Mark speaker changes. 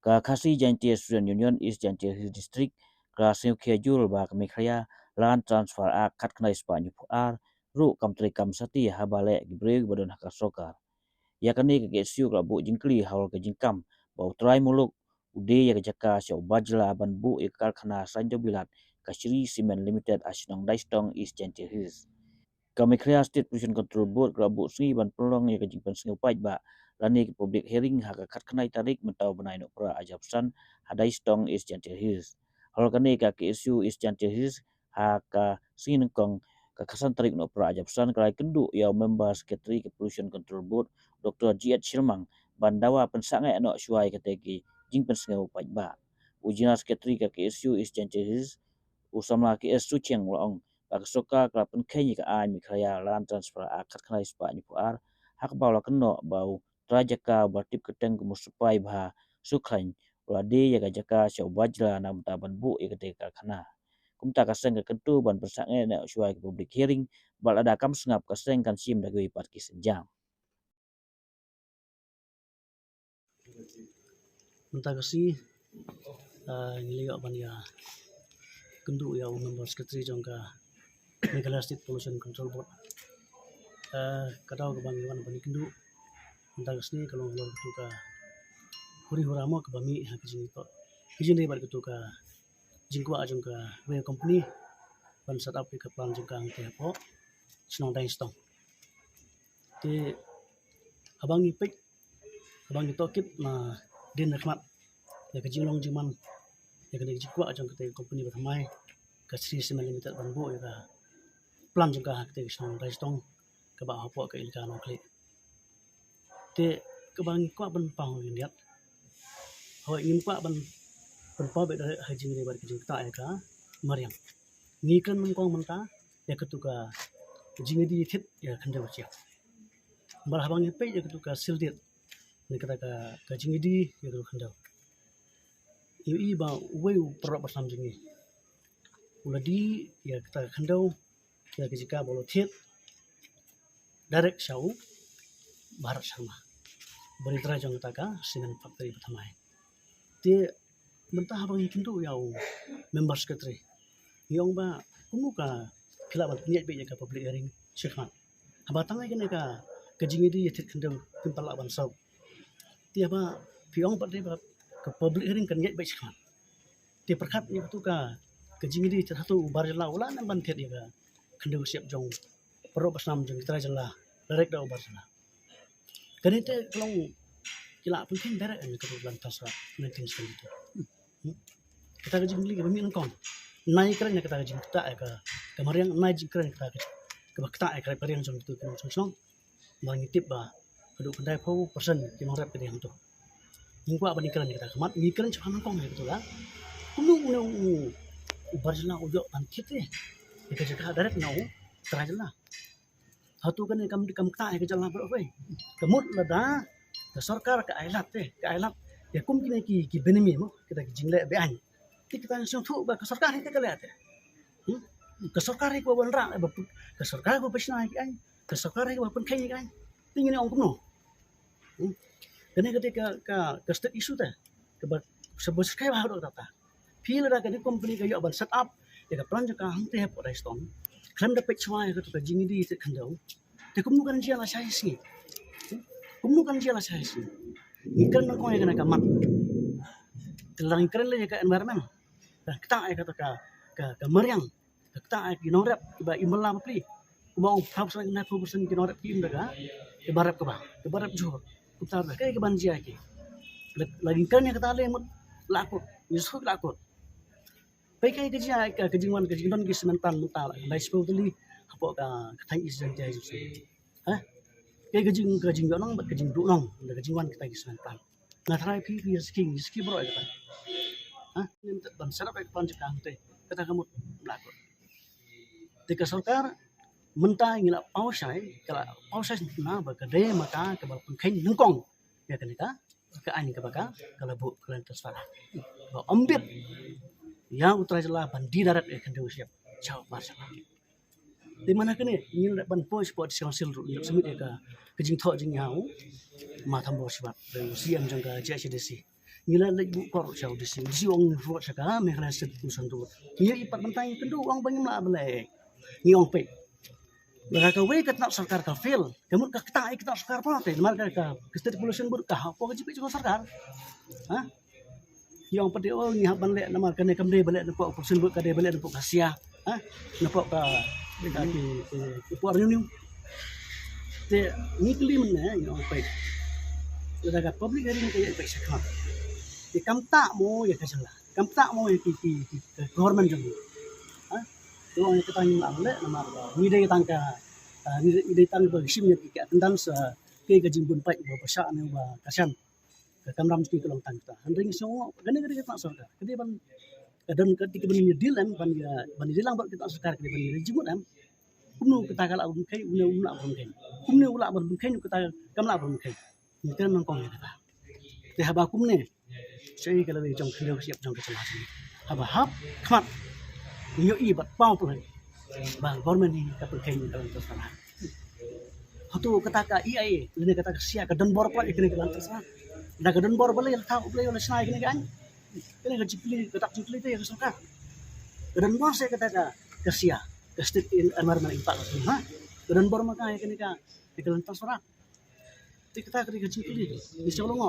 Speaker 1: Ka khasi jantie student union is jantie his district ka seu khejul ba kemikria lan transfer a khat knai spanyu ar ru kam tri kam sati habale gibre badon hakasoka ya kani ke siu ka bu jingkli haul ke jingkam bau trai muluk ude ya jaka sio bajla ban bu e karkhana sanjo bilat kasiri cement limited asnong daistong is jantie his kami krea state pollution control board rabu sri ban pelong ya kajing pensengu paj ba lani public hearing haka kat kenai tarik mentau benai no pra ajabsan hadai stong is jantil his hol kani ka ke isu is jantil his haka sin kong ka kasan tarik no pra ajabsan kalai kendu ya member secretary ke pollution control board dr jiat shirmang bandawa pensangai no syuai kategi jing pensengu paj ba ujina secretary ka ke isu is jantil his usamla ke isu cheng waong Paksoka kelapen kenyi ka ai mi khaya lan transfer akat khnai spa ni puar hak baula kenno bau trajaka bertip keteng kumusupai bha sukhain wadi ya jaka syau bajla nam taban bu ikate ka khana kumta kaseng ke kentu ban persange na syuai ke public hearing bal ada kam sengap kaseng kan sim dagui parki senjam
Speaker 2: Mentah kasih ngeliat ban ya kendu ya member sekretari jangka Meghalaya State Pollution Control Board kadau ke banggawan ban kendu mentah kasih kalau keluar itu ka huri huramo ke bami ha kijin dai bar itu ka jingkwa jangka we company ban set up ke plan jangka angke po senong dai stong te abang ipik abang itokit na din nakmat ya kijing long jiman ya kena jingkwa jangka company bertamai kasih cement limited ban bo ya plan jangka ke senong dai stong ke ba hapo ke ilka no klik te ke bang kwa ban pang lihat hoi ngim kwa ban pa be hajing re bar kijing ta ka mariam ngi kan meng kong menta ya ketuka jing di thit ya khande bachia bar habang pe ya ketuka sildit ni kata ka jing di ya ketuka khande i ba we pro pasam jing uladi ya kata khande ya kijika bolo thit direct shau Bharat Sharma bari tra jong ta ka cement factory pathamai te mentah habang kintu yau member secretary yong ba kumu ka khila ban niat be ka public hearing shekhan haba tangai kene ka kajingi di yet kende timpala ban sau ti ba piong ba ka public hearing kan niat be shekhan ti perkhat ni tu ka kajingi di satu barjala ulan ban thet ya ka kende siap jong pro basam jong tra jala direct da barjala kene te klong kila pun direct ni ka bulan tasra 1972 kita kajing li kami nangkong nai keren ya kita kajing kita ka kemarin nai jing keren kita kita ka keren jong tu kan song mangitip ba keduk kendai pau person ki marap ke yang tu ngwa bani keren kita kemat ni keren chan nangkong ya betul lah kunu barjala ujo antit ni kita jaga darat nau terajala hatu kan kam kita ka jalan berapa kemut lada ke sarkar ke ailat ya kum kini ki benemi mo kita jingle be an kita sung thu ba ke sarkar kita ke lihat ke sarkar ko ban ra ke sarkar ko pesna ki an ke sarkar ko pun kai kan tingin ong kuno kene ketika ke state issue ta ke ba sebut kai ba do ta feel ra ke company ke yo ban set up ya ke plan ka hang te po restaurant klam da pechwa ya ke jingi di te khandau te kum kan jia la sai si kum kan jia la sai si ikan nang kong ya kamat kelang ikan le ka environment kita ay kata ka mariang kita ay kinorap iba imala mapli kumau phap sa na 2% kinorap ki imdaga ibarap ka ba ibarap jo kita ba kay banji ay ki lagi ikan ya kata le mut lakot yusuk lakot pai kay kajingwan kajingdon ki sementan muta lai supposedly hapo ka thang is jan jai jusi ha kay kajing nong bat kajing du nong kajingwan kita ki sementan na try pi ski bro ita ha ban sarap ek pan jaka te kata kamu lakot tika sarkar menta ngila pausai kala pausai na ba kade mata ke ba pun nengkong ya kan ka ani ka baka kala bu klan tasfara ba ambit ya utra jala bandi darat ek kende usiap chau marsala di mana kene ngil ban pois pot sil ru semit ka kejing tho jing yau ma tham bo sibat siam jang ka JCDC Ngila lagi bukor siya di si ong ruot siya ka may kala sa pusan ruot. Niya ipat bantay kendo ang banyam la bale. Ni ong pe. Baka ka way kat nak sarkar ka fail. Kamu ka kita ik tak sarkar pa te. Mal ka state pollution board ka po ka jipi ko sarkar. Ha? Yang pati oh ni haban le nama kene kamde balik nampak pollution board ka de balik nampak kasia. Ha? Nampak ka ki po reunion. Te ni kli men ni ong pe. Daga public hearing kaya pe sakap. Di kam tak mo ya kasalah. Kam tak mo ya ki government jang. Ha? Tuang kita tanya lang le nama ni dai tangka ni dai tang ba sim ya ki tendang sa ke ga jimbun pai ba pasha ne ba kasan. Ka kamram ki kolong tang ta. Handring so gane gane kita sa ka. Kedi ban dan ketika ban ni dilan ban dilang ba kita sa ka kedi ban jimut am. Kumnu kita kala un kai un ula un kai. Kumnu ula ban kai kita kamla ban kai. Ni kan nang kong kita. Te haba kumne saya kalau di trong kilo siap trong kecelakaan. Haba hap kmat. Yo i bat pau tu. Bang government ni kapal kain dalam tersalah. Hatu kata ka IAE, lene kata ka sia ka dan bor pa ikene ka tersalah. Da ka dan bor bale ta uble oleh snai kene kan. Kene ka jipli ka tak jipli te ya ka. Dan bor saya kata ka sia ka state environment impact. Ha? Dan bor maka kene ka tersalah. Kita ka jipli. Di sekolong